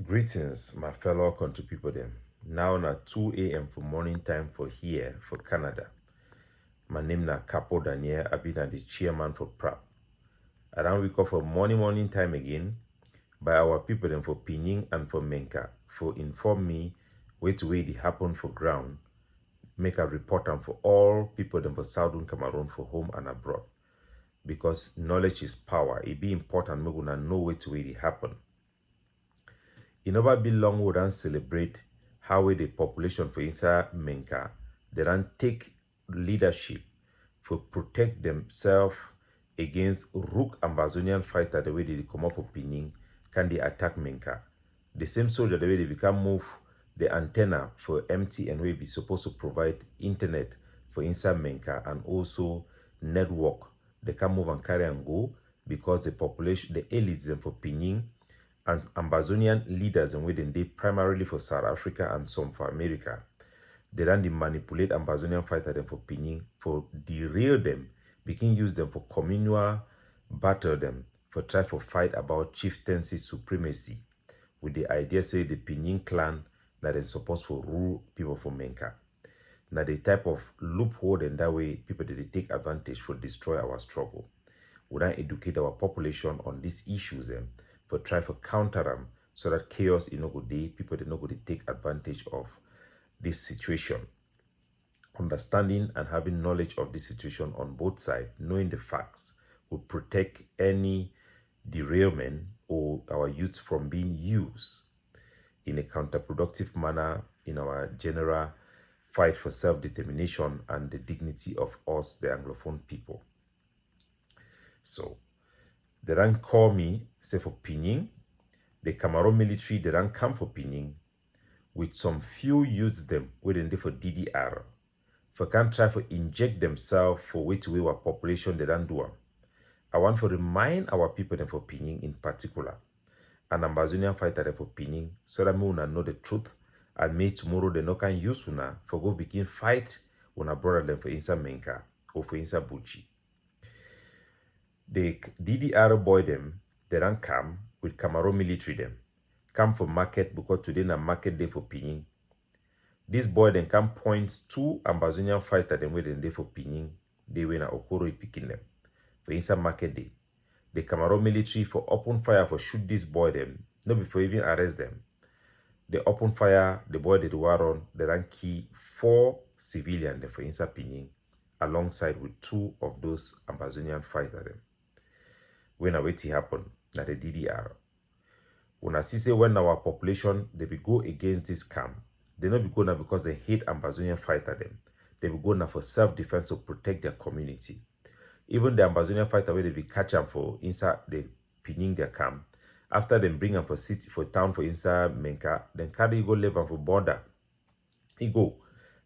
Greetings, my fellow country people them. Now na 2 a.m. for morning time for here for Canada. My name na Capo Daniel. I be the chairman for PRAP. I don't wake up for morning time again by our people them for Pinyin and for Menka for inform me which way they happen for ground. Make a report and for all people them for Southern Cameroon for home and abroad. Because knowledge is power. It be important we gonna know which way they happen. It never be long we don't celebrate how the population for inside Menka they don't take leadership for protect themselves against Rook Ambazonian fighter the way they come up for Pinyin can they attack Menka. The same soldier the way they become move the antenna for MTN where be supposed to provide internet for inside Menka and also network. They can move and carry and go because the population, the elites them for Pinyin and Ambazonian leaders and within they primarily for South Africa and some for America. They then manipulate Ambazonian fighter them for Pinyin, for derail them, begin use them for communal battle them, for try for fight about chieftaincy supremacy, with the idea say the Pinyin clan that is supposed to rule people for Menka. Now the type of loophole and that way people they take advantage for destroy our struggle. We don't educate our population on these issues them for try for counter them so that chaos in no good day, people they no go take advantage of this situation. Understanding and having knowledge of this situation on both sides, knowing the facts, will protect any derailment or our youth from being used in a counterproductive manner in our general fight for self-determination and the dignity of us, the Anglophone people. So, they don't call me, say for Pinyin. The Cameroon military, they don't come for Pinyin with some few youths them waiting there for DDR. For can try to inject themselves for which way our population they don't do them. I want to remind our people them for Pinyin in particular, an Ambazonian fighter them for Pinyin, so that we know the truth and may tomorrow they no can use una for go begin fight when a brother them for inside Menka or for inside Buchi. The DDR boy them, they don't come with Cameroon military them. Come for market because today na market day for Pinyin. This boy then come points two Ambazonian fighter them where they for Pinyin. They win a Okoro picking them. For inside market day. The Cameroon military for open fire for shoot this boy them. No before even arrest them. They open fire, the boy did war on, they ran key 4 civilians for inside Pinyin alongside with 2 of those Ambazonian fighter them. When a wait happen, that the DDR. When I see say when our population they be go against this camp, they not be go now because they hate Ambazonian fighter them. They be go now for self-defense to protect their community. Even the Ambazonian fighter where they be catch them for inside the Pinyin their camp. After them bring them for city, for town, for inside Menka, then carry go live for border. He go.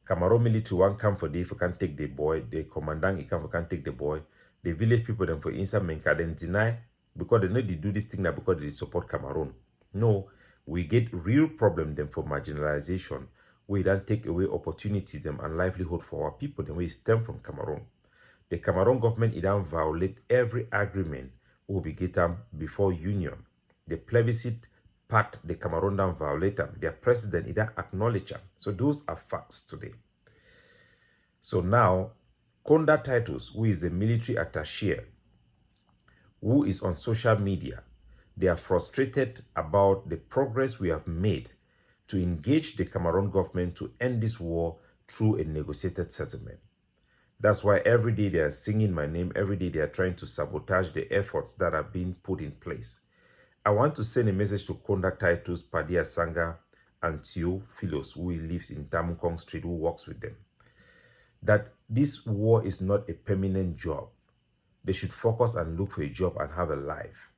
Cameroon military one come for day for can take the boy. The commandant he come for can take the boy. The village people them for inside Menka then deny because they know they do this thing now because they support Cameroon. No, we get real problem them for marginalization. We don't take away opportunity them and livelihood for our people. Then we stem from Cameroon. The Cameroon government it don't violate every agreement will be get them before union. The plebiscite part the Cameroon don't violate them. Their president it don't acknowledge them. So those are facts today. So now, Konda Titus, who is a military attaché, who is on social media, they are frustrated about the progress we have made to engage the Cameroon government to end this war through a negotiated settlement. That's why every day they are singing my name, every day they are trying to sabotage the efforts that are being put in place. I want to send a message to Konda Titus, Padia Sanga, and Theo Philos, who lives in Tamukong Street, who works with them, that this war is not a permanent job. They should focus and look for a job and have a life.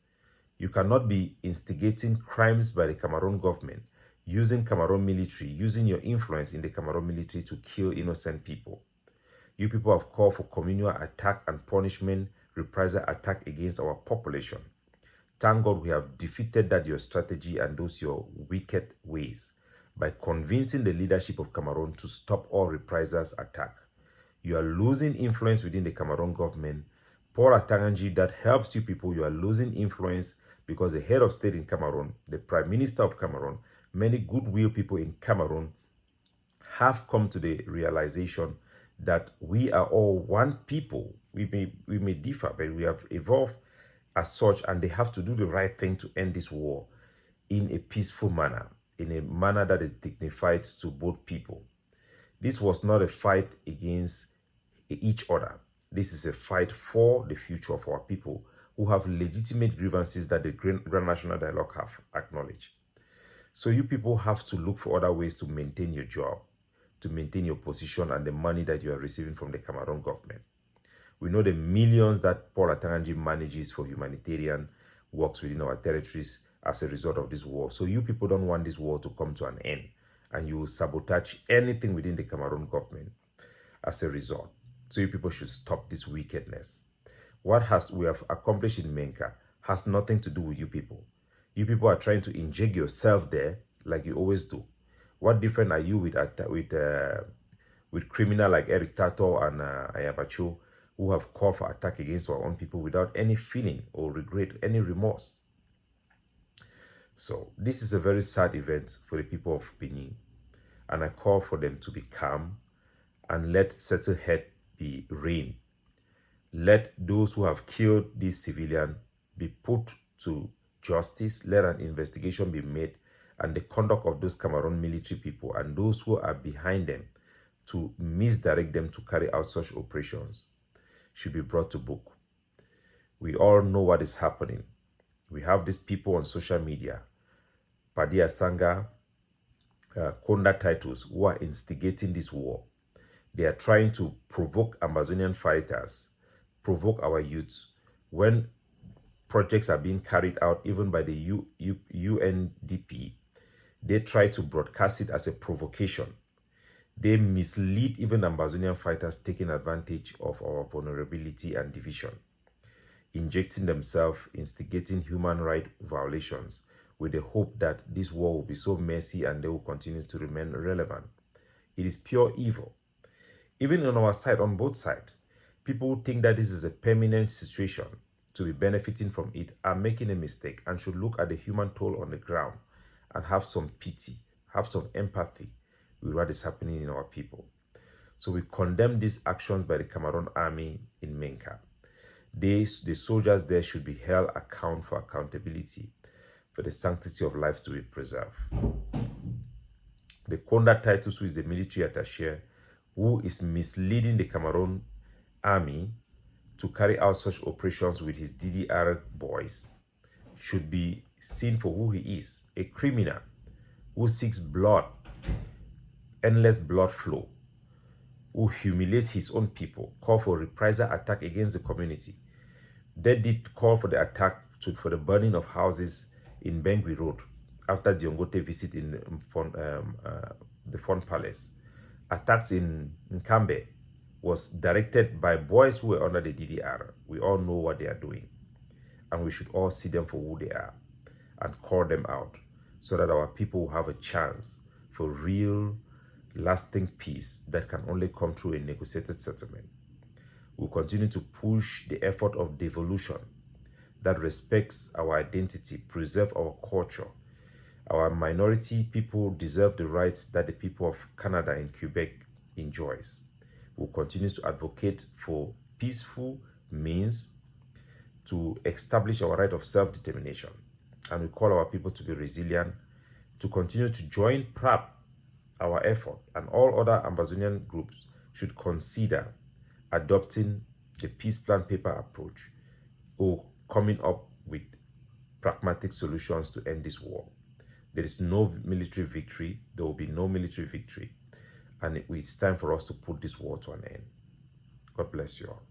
You cannot be instigating crimes by the Cameroon government, using Cameroon military, using your influence in the Cameroon military to kill innocent people. You people have called for communal attack and punishment, reprisal attack against our population. Thank God we have defeated that your strategy and those your wicked ways by convincing the leadership of Cameroon to stop all reprisals attack. You are losing influence within the Cameroon government. Paul Atanganji, that helps you people, you are losing influence because the head of state in Cameroon, the prime minister of Cameroon, many goodwill people in Cameroon have come to the realization that we are all one people. We may differ, but we have evolved as such, and they have to do the right thing to end this war in a peaceful manner, in a manner that is dignified to both people. This was not a fight against each other. This is a fight for the future of our people who have legitimate grievances that the Grand National Dialogue have acknowledged. So you people have to look for other ways to maintain your job, to maintain your position and the money that you are receiving from the Cameroon government. We know the millions that Paul Atanganji manages for humanitarian works within our territories as a result of this war. So you people don't want this war to come to an end, and you will sabotage anything within the Cameroon government as a result. So you people should stop this wickedness. What we have accomplished in Menka has nothing to do with you people. You people are trying to inject yourself there like you always do. What different are you with criminal like Eric Tato and Ayabacho, who have called for attack against our own people without any feeling or regret, any remorse? So this is a very sad event for the people of Pinyin, and I call for them to be calm and let settled head be reign. Let those who have killed this civilian be put to justice. Let an investigation be made, and the conduct of those Cameroon military people and those who are behind them to misdirect them to carry out such operations should be brought to book. We all know what is happening. We have these people on social media, Padia Sanga, Konda Titus, who are instigating this war. They are trying to provoke Amazonian fighters, provoke our youths. When projects are being carried out even by the UNDP, they try to broadcast it as a provocation. They mislead even Amazonian fighters, taking advantage of our vulnerability and division, injecting themselves, instigating human rights violations with the hope that this war will be so messy and they will continue to remain relevant. It is pure evil. Even on our side, on both sides, people who think that this is a permanent situation to be benefiting from it are making a mistake and should look at the human toll on the ground and have some pity, have some empathy with what is happening in our people. So we condemn these actions by the Cameroon army in Menka. The soldiers there should be held account for accountability for the sanctity of life to be preserved. The Konda Titus, who is the military attaché, who is misleading the Cameroon army to carry out such operations with his DDR boys, should be seen for who he is, a criminal who seeks blood, endless blood flow, who humiliates his own people, call for reprisal attack against the community. They did call for the attack for the burning of houses in Bengui Road after Diongote visit in the Fon Palace. Attacks in Nkambe was directed by boys who were under the DDR. We all know what they are doing, and we should all see them for who they are and call them out so that our people will have a chance for real, lasting peace that can only come through a negotiated settlement. We'll continue to push the effort of devolution that respects our identity, preserve our culture. Our minority people deserve the rights that the people of Canada and Quebec enjoys. We'll continue to advocate for peaceful means to establish our right of self-determination. And we call our people to be resilient, to continue to join PRAP, our effort, and all other Amazonian groups should consider adopting the peace plan paper approach or coming up with pragmatic solutions to end this war. There is no military victory. There will be no military victory. And it's time for us to put this war to an end. God bless you all.